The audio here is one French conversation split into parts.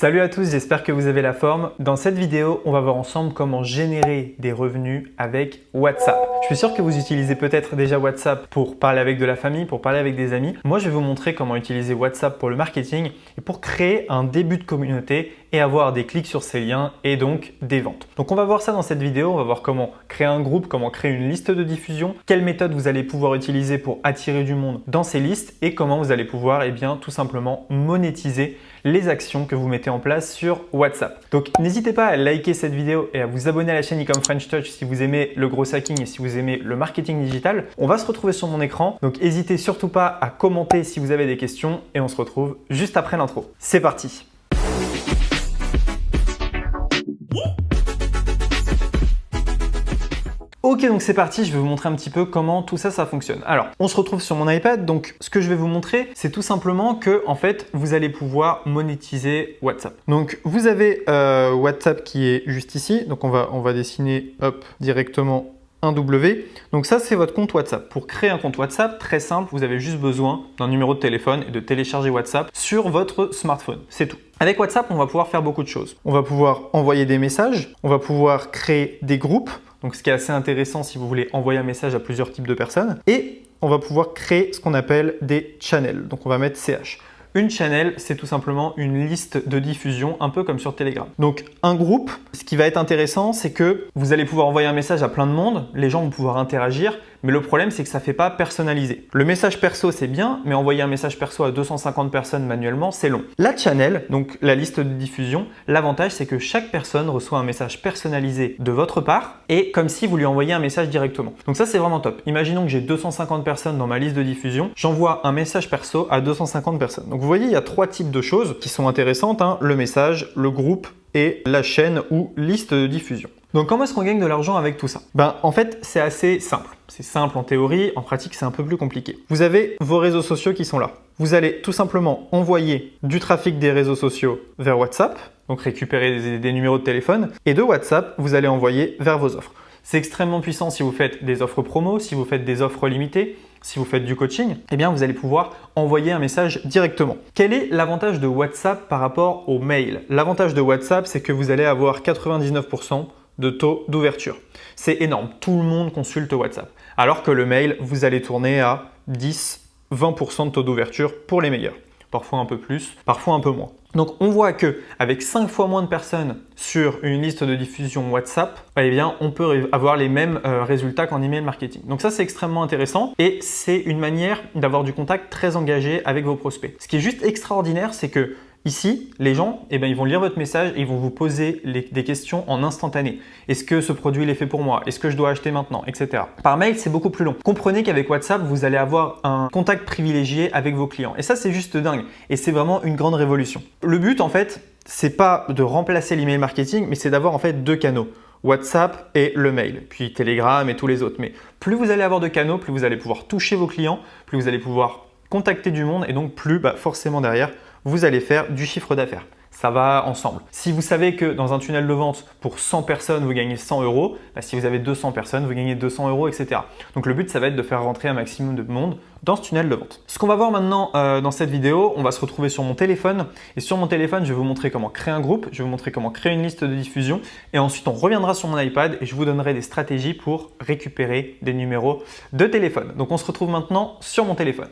Salut à tous, j'espère que vous avez la forme. Dans cette vidéo, on va voir ensemble comment générer des revenus avec WhatsApp. Je suis sûr que vous utilisez peut-être déjà WhatsApp pour parler avec de la famille, pour parler avec des amis. Moi, je vais vous montrer comment utiliser WhatsApp pour le marketing et pour créer un début de communauté et avoir des clics sur ces liens et donc des ventes. Donc on va voir ça dans cette vidéo, on va voir comment créer un groupe, comment créer une liste de diffusion, quelles méthodes vous allez pouvoir utiliser pour attirer du monde dans ces listes et comment vous allez pouvoir tout simplement monétiser les actions que vous mettez en place sur WhatsApp. Donc n'hésitez pas à liker cette vidéo et à vous abonner à la chaîne Ecom French Touch si vous aimez le gros hacking et si vous aimez le marketing digital. On va se retrouver sur mon écran, donc n'hésitez surtout pas à commenter si vous avez des questions et on se retrouve juste après l'intro. C'est parti! Ok, donc c'est parti, je vais vous montrer un petit peu comment tout ça fonctionne. Alors, on se retrouve sur mon iPad, donc ce que je vais vous montrer, c'est tout simplement que en fait, vous allez pouvoir monétiser WhatsApp. Donc, vous avez WhatsApp qui est juste ici, donc on va dessiner directement un W. Donc ça, c'est votre compte WhatsApp. Pour créer un compte WhatsApp, très simple, vous avez juste besoin d'un numéro de téléphone et de télécharger WhatsApp sur votre smartphone. C'est tout. Avec WhatsApp, on va pouvoir faire beaucoup de choses. On va pouvoir envoyer des messages, on va pouvoir créer des groupes. Donc, ce qui est assez intéressant si vous voulez envoyer un message à plusieurs types de personnes. Et on va pouvoir créer ce qu'on appelle des channels. Donc, on va mettre CH. Une channel, c'est tout simplement une liste de diffusion, un peu comme sur Telegram. Donc, un groupe, ce qui va être intéressant, c'est que vous allez pouvoir envoyer un message à plein de monde, les gens vont pouvoir interagir, mais le problème, c'est que ça ne fait pas personnalisé. Le message perso, c'est bien, mais envoyer un message perso à 250 personnes manuellement, c'est long. La channel, donc la liste de diffusion, l'avantage, c'est que chaque personne reçoit un message personnalisé de votre part et comme si vous lui envoyiez un message directement. Donc ça, c'est vraiment top. Imaginons que j'ai 250 personnes dans ma liste de diffusion, j'envoie un message perso à 250 personnes. Donc vous voyez, il y a trois types de choses qui sont intéressantes, le message, le groupe et la chaîne ou liste de diffusion. Donc comment est-ce qu'on gagne de l'argent avec tout ça? En fait, c'est assez simple. C'est simple en théorie, en pratique, c'est un peu plus compliqué. Vous avez vos réseaux sociaux qui sont là. Vous allez tout simplement envoyer du trafic des réseaux sociaux vers WhatsApp, donc récupérer des numéros de téléphone, et de WhatsApp, vous allez envoyer vers vos offres. C'est extrêmement puissant si vous faites des offres promo, si vous faites des offres limitées, si vous faites du coaching, vous allez pouvoir envoyer un message directement. Quel est l'avantage de WhatsApp par rapport au mail? L'avantage de WhatsApp, c'est que vous allez avoir 99% de taux d'ouverture. C'est énorme, tout le monde consulte WhatsApp. Alors que le mail, vous allez tourner à 10-20% de taux d'ouverture pour les meilleurs. Parfois un peu plus, parfois un peu moins. Donc on voit que avec 5 fois moins de personnes sur une liste de diffusion WhatsApp, on peut avoir les mêmes résultats qu'en email marketing. Donc ça, c'est extrêmement intéressant et c'est une manière d'avoir du contact très engagé avec vos prospects. Ce qui est juste extraordinaire, c'est que ici, les gens, ils vont lire votre message et ils vont vous poser des questions en instantané. Est-ce que ce produit est fait pour moi? Est-ce que je dois acheter maintenant? Etc. Par mail, c'est beaucoup plus long. Comprenez qu'avec WhatsApp, vous allez avoir un contact privilégié avec vos clients. Et ça, c'est juste dingue. Et c'est vraiment une grande révolution. Le but, en fait, c'est pas de remplacer l'email marketing, mais c'est d'avoir en fait deux canaux. WhatsApp et le mail, puis Telegram et tous les autres. Mais plus vous allez avoir de canaux, plus vous allez pouvoir toucher vos clients, plus vous allez pouvoir contacter du monde et donc plus forcément derrière, vous allez faire du chiffre d'affaires. Ça va ensemble. Si vous savez que dans un tunnel de vente, pour 100 personnes, vous gagnez 100 euros, si vous avez 200 personnes, vous gagnez 200 euros, etc. Donc le but, ça va être de faire rentrer un maximum de monde dans ce tunnel de vente. Ce qu'on va voir maintenant dans cette vidéo, on va se retrouver sur mon téléphone. Et sur mon téléphone, je vais vous montrer comment créer un groupe, je vais vous montrer comment créer une liste de diffusion. Et ensuite, on reviendra sur mon iPad et je vous donnerai des stratégies pour récupérer des numéros de téléphone. Donc on se retrouve maintenant sur mon téléphone.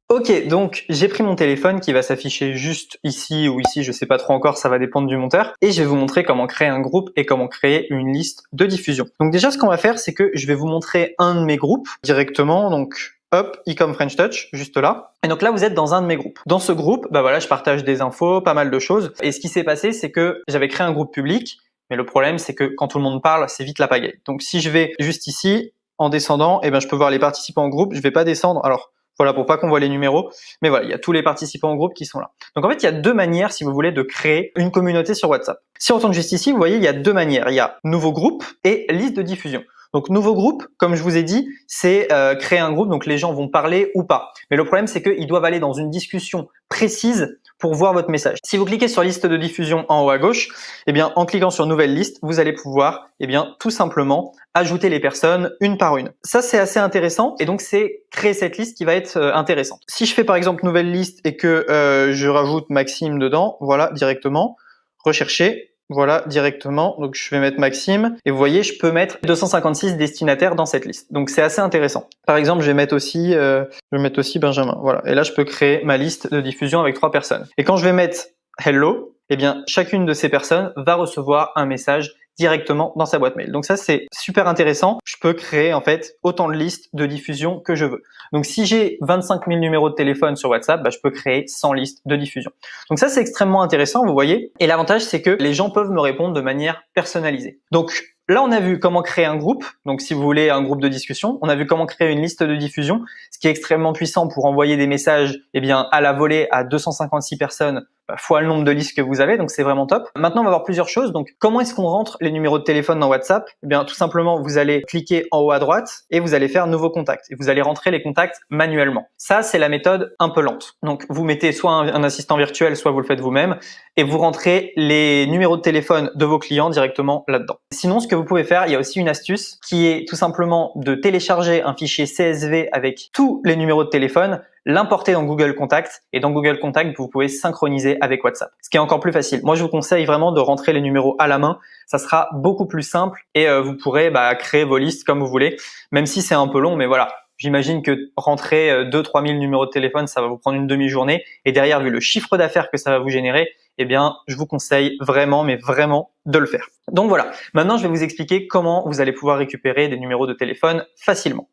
Ok, donc j'ai pris mon téléphone qui va s'afficher juste ici ou ici, je sais pas trop encore, ça va dépendre du monteur. Et je vais vous montrer comment créer un groupe et comment créer une liste de diffusion. Donc déjà, ce qu'on va faire, c'est que je vais vous montrer un de mes groupes directement. Donc hop, Ecom French Touch, juste là. Et donc là, vous êtes dans un de mes groupes. Dans ce groupe, je partage des infos, pas mal de choses. Et ce qui s'est passé, c'est que j'avais créé un groupe public. Mais le problème, c'est que quand tout le monde parle, c'est vite la pagaille. Donc si je vais juste ici, en descendant, je peux voir les participants en groupe. Je vais pas descendre. Alors, voilà, pour pas qu'on voit les numéros. Mais voilà, il y a tous les participants au groupe qui sont là. Donc en fait, il y a deux manières, si vous voulez, de créer une communauté sur WhatsApp. Si on retourne juste ici, vous voyez, il y a deux manières. Il y a nouveau groupe et liste de diffusion. Donc nouveau groupe, comme je vous ai dit, c'est créer un groupe, donc les gens vont parler ou pas. Mais le problème, c'est qu'ils doivent aller dans une discussion précise pour voir votre message. Si vous cliquez sur liste de diffusion en haut à gauche, eh bien, en cliquant sur nouvelle liste, vous allez pouvoir, eh bien, tout simplement ajouter les personnes une par une. Ça, c'est assez intéressant et donc c'est créer cette liste qui va être intéressante. Si je fais par exemple nouvelle liste et que je rajoute Maxime dedans, voilà, directement, rechercher. Voilà, directement. Donc, je vais mettre Maxime. Et vous voyez, je peux mettre 256 destinataires dans cette liste. Donc, c'est assez intéressant. Par exemple, je vais mettre aussi Benjamin. Voilà. Et là, je peux créer ma liste de diffusion avec 3 personnes. Et quand je vais mettre Hello, eh bien, chacune de ces personnes va recevoir un message directement dans sa boîte mail. Donc ça, c'est super intéressant. Je peux créer en fait autant de listes de diffusion que je veux. Donc si j'ai 25 000 numéros de téléphone sur WhatsApp, je peux créer 100 listes de diffusion. Donc ça, c'est extrêmement intéressant, vous voyez. Et l'avantage, c'est que les gens peuvent me répondre de manière personnalisée. Donc là, on a vu comment créer un groupe. Donc si vous voulez un groupe de discussion, on a vu comment créer une liste de diffusion, ce qui est extrêmement puissant pour envoyer des messages à la volée à 256 personnes fois le nombre de listes que vous avez, donc c'est vraiment top. Maintenant, on va voir plusieurs choses. Donc, comment est-ce qu'on rentre les numéros de téléphone dans WhatsApp? Eh bien, tout simplement, vous allez cliquer en haut à droite et vous allez faire nouveau contact et vous allez rentrer les contacts manuellement. Ça, c'est la méthode un peu lente. Donc, vous mettez soit un assistant virtuel, soit vous le faites vous-même et vous rentrez les numéros de téléphone de vos clients directement là-dedans. Sinon, ce que vous pouvez faire, il y a aussi une astuce qui est tout simplement de télécharger un fichier CSV avec tous les numéros de téléphone, l'importer dans Google Contact et dans Google Contact, vous pouvez synchroniser avec WhatsApp. Ce qui est encore plus facile. Moi, je vous conseille vraiment de rentrer les numéros à la main. Ça sera beaucoup plus simple et vous pourrez créer vos listes comme vous voulez, même si c'est un peu long, mais voilà. J'imagine que rentrer 2-3 000 numéros de téléphone, ça va vous prendre une demi-journée. Et derrière, vu le chiffre d'affaires que ça va vous générer, eh bien, je vous conseille vraiment, mais vraiment de le faire. Donc voilà. Maintenant, je vais vous expliquer comment vous allez pouvoir récupérer des numéros de téléphone facilement.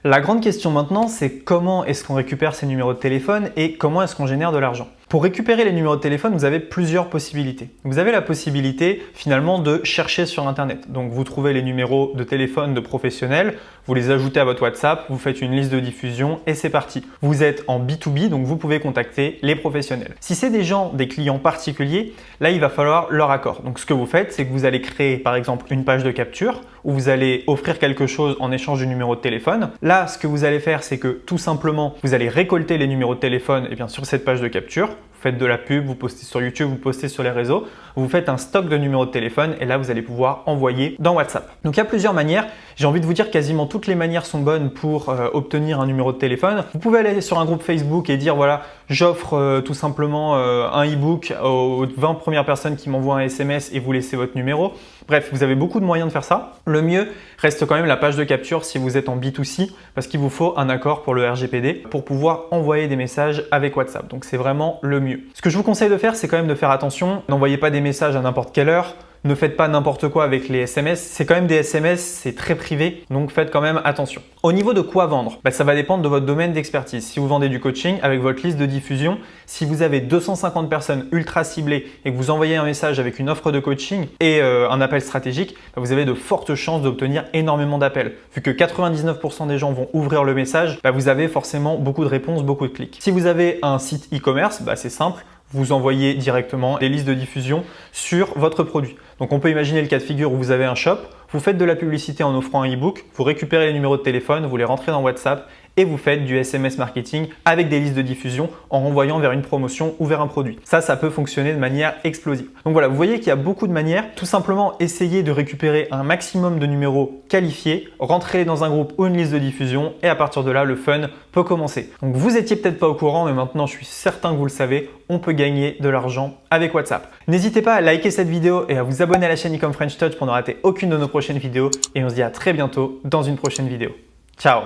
La grande question maintenant, c'est comment est-ce qu'on récupère ces numéros de téléphone et comment est-ce qu'on génère de l'argent. Pour récupérer les numéros de téléphone, vous avez plusieurs possibilités. Vous avez la possibilité finalement de chercher sur Internet. Donc vous trouvez les numéros de téléphone de professionnels, vous les ajoutez à votre WhatsApp, vous faites une liste de diffusion et c'est parti. Vous êtes en B2B, donc vous pouvez contacter les professionnels. Si c'est des clients particuliers, là il va falloir leur accord. Donc ce que vous faites, c'est que vous allez créer par exemple une page de capture où vous allez offrir quelque chose en échange du numéro de téléphone. Là, ce que vous allez faire, c'est que tout simplement, vous allez récolter les numéros de téléphone sur cette page de capture. Vous faites de la pub, vous postez sur YouTube, vous postez sur les réseaux, vous faites un stock de numéros de téléphone et là, vous allez pouvoir envoyer dans WhatsApp. Donc, il y a plusieurs manières. J'ai envie de vous dire quasiment toutes les manières sont bonnes pour obtenir un numéro de téléphone. Vous pouvez aller sur un groupe Facebook et dire voilà, j'offre tout simplement un e-book aux 20 premières personnes qui m'envoient un SMS et vous laissez votre numéro. Bref, vous avez beaucoup de moyens de faire ça. Le mieux reste quand même la page de capture si vous êtes en B2C parce qu'il vous faut un accord pour le RGPD pour pouvoir envoyer des messages avec WhatsApp. Donc, c'est vraiment le mieux. Ce que je vous conseille de faire, c'est quand même de faire attention. N'envoyez pas des messages à n'importe quelle heure. Ne faites pas n'importe quoi avec les SMS. C'est quand même des SMS, c'est très privé, donc faites quand même attention. Au niveau de quoi vendre, ça va dépendre de votre domaine d'expertise. Si vous vendez du coaching avec votre liste de diffusion, si vous avez 250 personnes ultra ciblées et que vous envoyez un message avec une offre de coaching et un appel stratégique, vous avez de fortes chances d'obtenir énormément d'appels. Vu que 99% des gens vont ouvrir le message, vous avez forcément beaucoup de réponses, beaucoup de clics. Si vous avez un site e-commerce, c'est simple. Vous envoyez directement des listes de diffusion sur votre produit. Donc on peut imaginer le cas de figure où vous avez un shop, vous faites de la publicité en offrant un e-book, vous récupérez les numéros de téléphone, vous les rentrez dans WhatsApp et vous faites du SMS marketing avec des listes de diffusion en renvoyant vers une promotion ou vers un produit. Ça peut fonctionner de manière explosive. Donc voilà, vous voyez qu'il y a beaucoup de manières. Tout simplement, essayez de récupérer un maximum de numéros qualifiés, rentrez dans un groupe ou une liste de diffusion et à partir de là, le fun peut commencer. Donc vous étiez peut-être pas au courant, mais maintenant je suis certain que vous le savez, on peut gagner de l'argent avec WhatsApp. N'hésitez pas à liker cette vidéo et à vous abonner à la chaîne Ecom French Touch pour ne rater aucune de nos prochaines vidéos et on se dit à très bientôt dans une prochaine vidéo. Ciao!